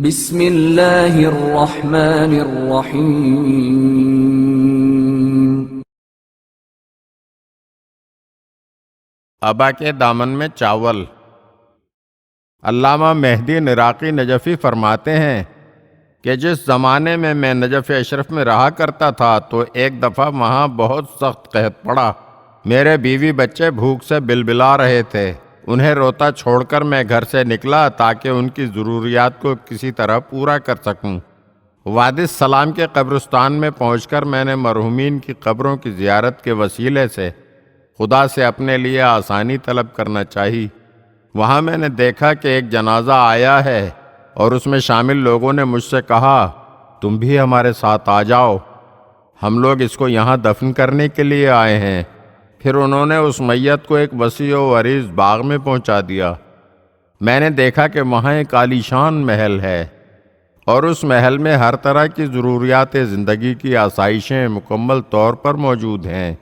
بسم اللہ الرحمن الرحیم۔ ابا کے دامن میں چاول۔ علامہ مہدی عراقی نجفی فرماتے ہیں کہ جس زمانے میں نجف اشرف میں رہا کرتا تھا تو ایک دفعہ وہاں بہت سخت قحط پڑا۔ میرے بیوی بچے بھوک سے بلبلا رہے تھے۔ انہیں روتا چھوڑ کر میں گھر سے نکلا تاکہ ان کی ضروریات کو کسی طرح پورا کر سکوں۔ وادی السلام کے قبرستان میں پہنچ کر میں نے مرحومین کی قبروں کی زیارت کے وسیلے سے خدا سے اپنے لیے آسانی طلب کرنا چاہی۔ وہاں میں نے دیکھا کہ ایک جنازہ آیا ہے اور اس میں شامل لوگوں نے مجھ سے کہا تم بھی ہمارے ساتھ آ جاؤ، ہم لوگ اس کو یہاں دفن کرنے کے لیے آئے ہیں۔ پھر انہوں نے اس میت کو ایک وسیع و عریض باغ میں پہنچا دیا۔ میں نے دیکھا کہ وہاں ایک عالیشان محل ہے اور اس محل میں ہر طرح کی ضروریات زندگی کی آسائشیں مکمل طور پر موجود ہیں۔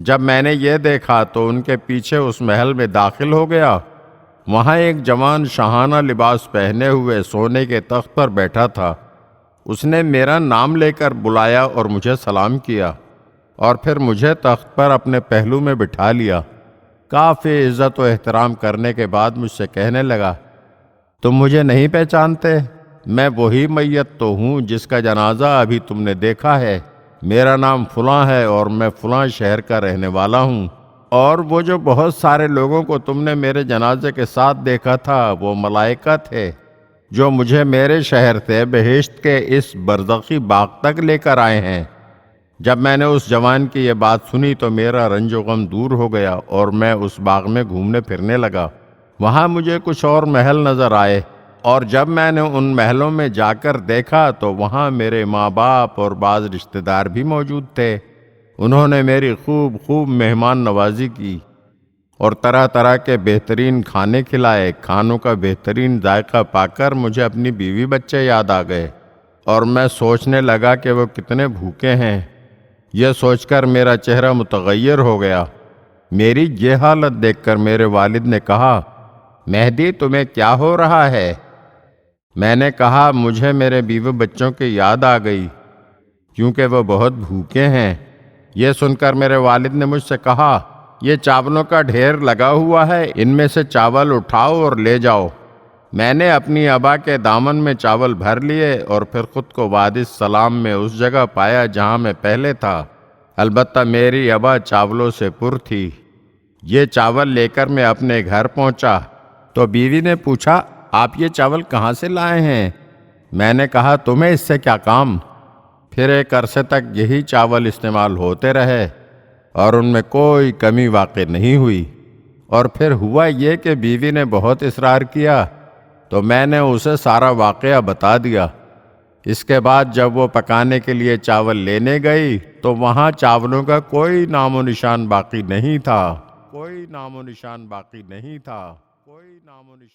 جب میں نے یہ دیکھا تو ان کے پیچھے اس محل میں داخل ہو گیا۔ وہاں ایک جوان شاہانہ لباس پہنے ہوئے سونے کے تخت پر بیٹھا تھا۔ اس نے میرا نام لے کر بلایا اور مجھے سلام کیا اور پھر مجھے تخت پر اپنے پہلو میں بٹھا لیا۔ کافی عزت و احترام کرنے کے بعد مجھ سے کہنے لگا تم مجھے نہیں پہچانتے؟ میں وہی میت تو ہوں جس کا جنازہ ابھی تم نے دیکھا ہے۔ میرا نام فلاں ہے اور میں فلاں شہر کا رہنے والا ہوں، اور وہ جو بہت سارے لوگوں کو تم نے میرے جنازے کے ساتھ دیکھا تھا وہ ملائکہ تھے جو مجھے میرے شہر سے بہشت کے اس برزخی باغ تک لے کر آئے ہیں۔ جب میں نے اس جوان کی یہ بات سنی تو میرا رنج و غم دور ہو گیا اور میں اس باغ میں گھومنے پھرنے لگا۔ وہاں مجھے کچھ اور محل نظر آئے اور جب میں نے ان محلوں میں جا کر دیکھا تو وہاں میرے ماں باپ اور بعض رشتہ دار بھی موجود تھے۔ انہوں نے میری خوب مہمان نوازی کی اور طرح طرح کے بہترین کھانے کھلائے۔ کھانوں کا بہترین ذائقہ پا کر مجھے اپنی بیوی بچے یاد آ گئے اور میں سوچنے لگا کہ وہ کتنے بھوکے ہیں۔ یہ سوچ کر میرا چہرہ متغیر ہو گیا۔ میری یہ حالت دیکھ کر میرے والد نے کہا مہدی تمہیں کیا ہو رہا ہے؟ میں نے کہا مجھے میرے بیوی بچوں کی یاد آ گئی کیونکہ وہ بہت بھوکے ہیں۔ یہ سن کر میرے والد نے مجھ سے کہا یہ چاولوں کا ڈھیر لگا ہوا ہے، ان میں سے چاول اٹھاؤ اور لے جاؤ۔ میں نے اپنی ابا کے دامن میں چاول بھر لیے اور پھر خود کو وادی السلام میں اس جگہ پایا جہاں میں پہلے تھا۔ البتہ میری ابا چاولوں سے پر تھی۔ یہ چاول لے کر میں اپنے گھر پہنچا تو بیوی نے پوچھا آپ یہ چاول کہاں سے لائے ہیں؟ میں نے کہا تمہیں اس سے کیا کام؟ پھر ایک عرصے تک یہی چاول استعمال ہوتے رہے اور ان میں کوئی کمی واقع نہیں ہوئی۔ اور پھر ہوا یہ کہ بیوی نے بہت اصرار کیا تو میں نے اسے سارا واقعہ بتا دیا۔ اس کے بعد جب وہ پکانے کے لیے چاول لینے گئی تو وہاں چاولوں کا کوئی نام و نشان باقی نہیں تھا۔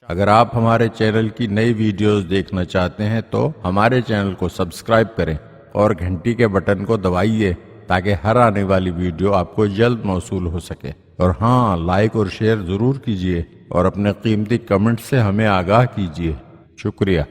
اگر آپ ہمارے چینل کی نئی ویڈیوز دیکھنا چاہتے ہیں تو ہمارے چینل کو سبسکرائب کریں اور گھنٹی کے بٹن کو دبائیے تاکہ ہر آنے والی ویڈیو آپ کو جلد موصول ہو سکے۔ اور ہاں، لائک اور شیئر ضرور کیجیے اور اپنے قیمتی کمنٹ سے ہمیں آگاہ کیجیے۔ شکریہ۔